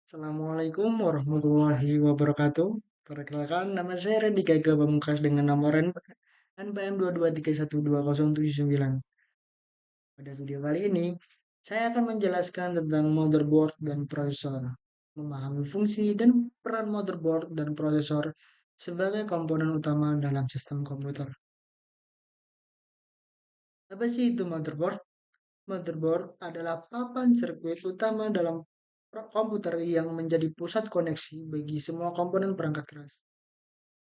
Assalamualaikum warahmatullahi wabarakatuh. Perkenalkan, nama saya Randy Kega Pamungkas dengan nomor NPM 223120779. Pada video kali ini, saya akan menjelaskan tentang motherboard dan prosesor, memahami fungsi dan peran motherboard dan prosesor sebagai komponen utama dalam sistem komputer. Apa sih itu motherboard? Motherboard adalah papan sirkuit utama dalam komputer yang menjadi pusat koneksi bagi semua komponen perangkat keras.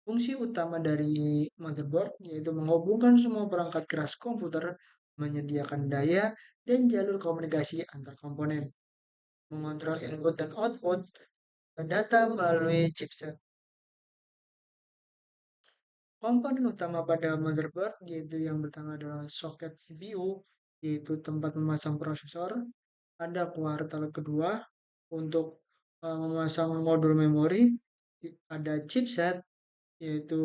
Fungsi utama dari motherboard yaitu menghubungkan semua perangkat keras komputer, menyediakan daya dan jalur komunikasi antar komponen, mengontrol input dan output data melalui chipset. Komponen utama pada motherboard yaitu yang pertama adalah soket CPU, yaitu tempat memasang prosesor. Ada kuartal kedua untuk memasang modul memori. Ada chipset yaitu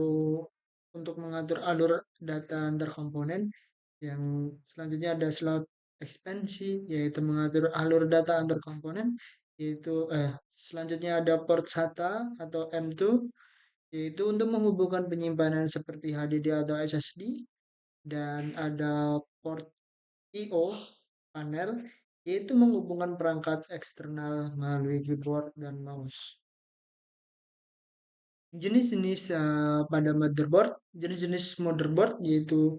untuk mengatur alur data antar komponen. Yang selanjutnya ada slot ekspansi yaitu mengatur alur data antar komponen. Selanjutnya ada port SATA atau M2 yaitu untuk menghubungkan penyimpanan seperti HDD atau SSD, dan ada port I/O panel yaitu menghubungkan perangkat eksternal melalui keyboard dan mouse. Jenis-jenis pada motherboard, jenis-jenis motherboard yaitu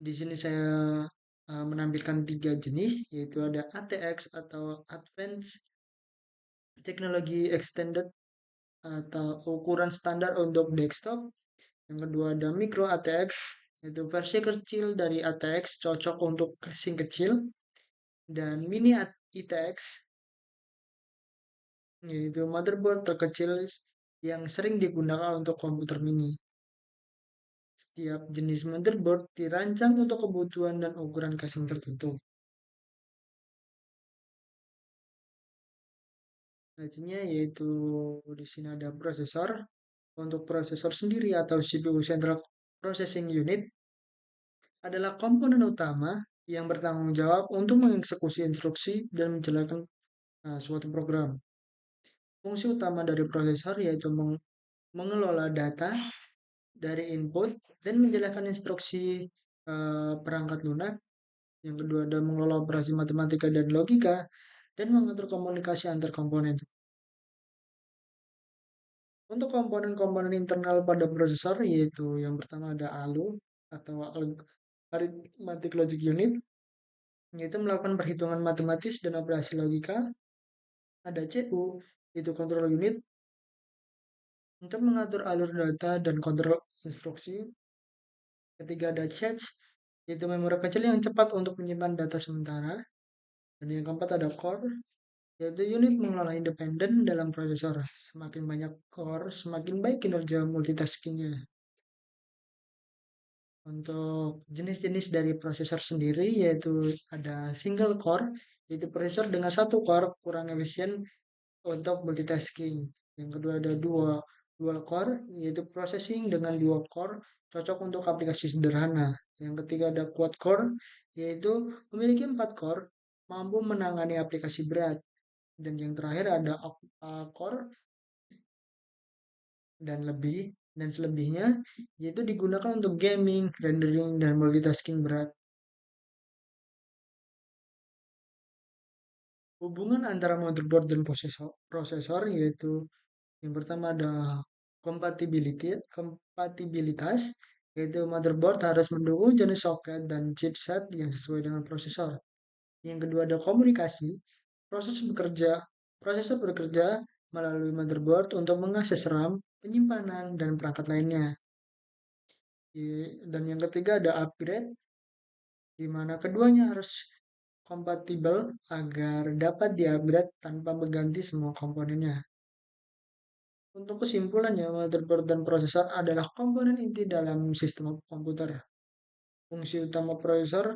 di sini saya menampilkan tiga jenis, yaitu ada ATX atau Advanced Technology Extended atau ukuran standar untuk desktop. Yang kedua ada Micro ATX, yaitu versi kecil dari ATX cocok untuk casing kecil. Dan Mini ITX, yaitu motherboard terkecil yang sering digunakan untuk komputer mini. Setiap jenis motherboard dirancang untuk kebutuhan dan ukuran casing tertentu. Selanjutnya yaitu di sini ada prosesor. Untuk prosesor sendiri atau CPU Central Processing Unit adalah komponen utama yang bertanggung jawab untuk mengeksekusi instruksi dan menjalankan suatu program. Fungsi utama dari prosesor yaitu mengelola data dari input dan menjalankan instruksi perangkat lunak. Yang kedua ada mengelola operasi matematika dan logika dan mengatur komunikasi antar komponen. Untuk komponen-komponen internal pada prosesor yaitu yang pertama ada ALU atau Arithmetic Logic Unit, yaitu melakukan perhitungan matematis dan operasi logika. Ada CU, yaitu Control Unit, untuk mengatur alur data dan kontrol instruksi. Ketiga ada cache, yaitu memori kecil yang cepat untuk menyimpan data sementara. Dan yang keempat ada core, yaitu unit mengelola independen dalam prosesor. Semakin banyak core, semakin baik kinerja multitaskingnya. Untuk jenis-jenis dari prosesor sendiri yaitu ada single core, yaitu prosesor dengan satu core kurang efisien untuk multitasking. Yang kedua ada dual core, yaitu processing dengan dua core cocok untuk aplikasi sederhana. Yang ketiga ada quad core, yaitu memiliki 4 core mampu menangani aplikasi berat. Dan yang terakhir ada octa core dan selebihnya yaitu digunakan untuk gaming, rendering, dan multitasking berat. Hubungan antara motherboard dan prosesor yaitu yang pertama ada kompatibilitas, yaitu motherboard harus mendukung jenis soket dan chipset yang sesuai dengan prosesor. Yang kedua ada komunikasi, prosesor bekerja melalui motherboard untuk mengakses RAM, penyimpanan, dan perangkat lainnya. Dan yang ketiga ada upgrade, di mana keduanya harus kompatibel agar dapat di-upgrade tanpa mengganti semua komponennya. Untuk kesimpulannya, motherboard dan prosesor adalah komponen inti dalam sistem komputer. Fungsi utama prosesor,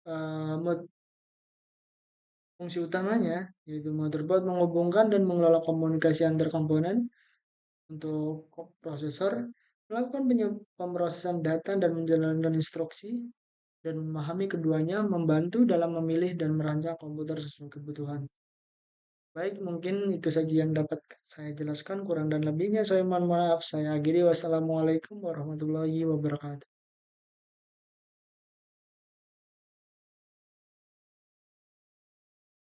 eh, fungsi utamanya yaitu motherboard menghubungkan dan mengelola komunikasi antar komponen. Untuk prosesor, melakukan pemrosesan data dan menjalankan instruksi, dan memahami keduanya membantu dalam memilih dan merancang komputer sesuai kebutuhan. Baik, mungkin itu saja yang dapat saya jelaskan. Kurang dan lebihnya saya mohon maaf. Saya akhiri. Wassalamualaikum warahmatullahi wabarakatuh.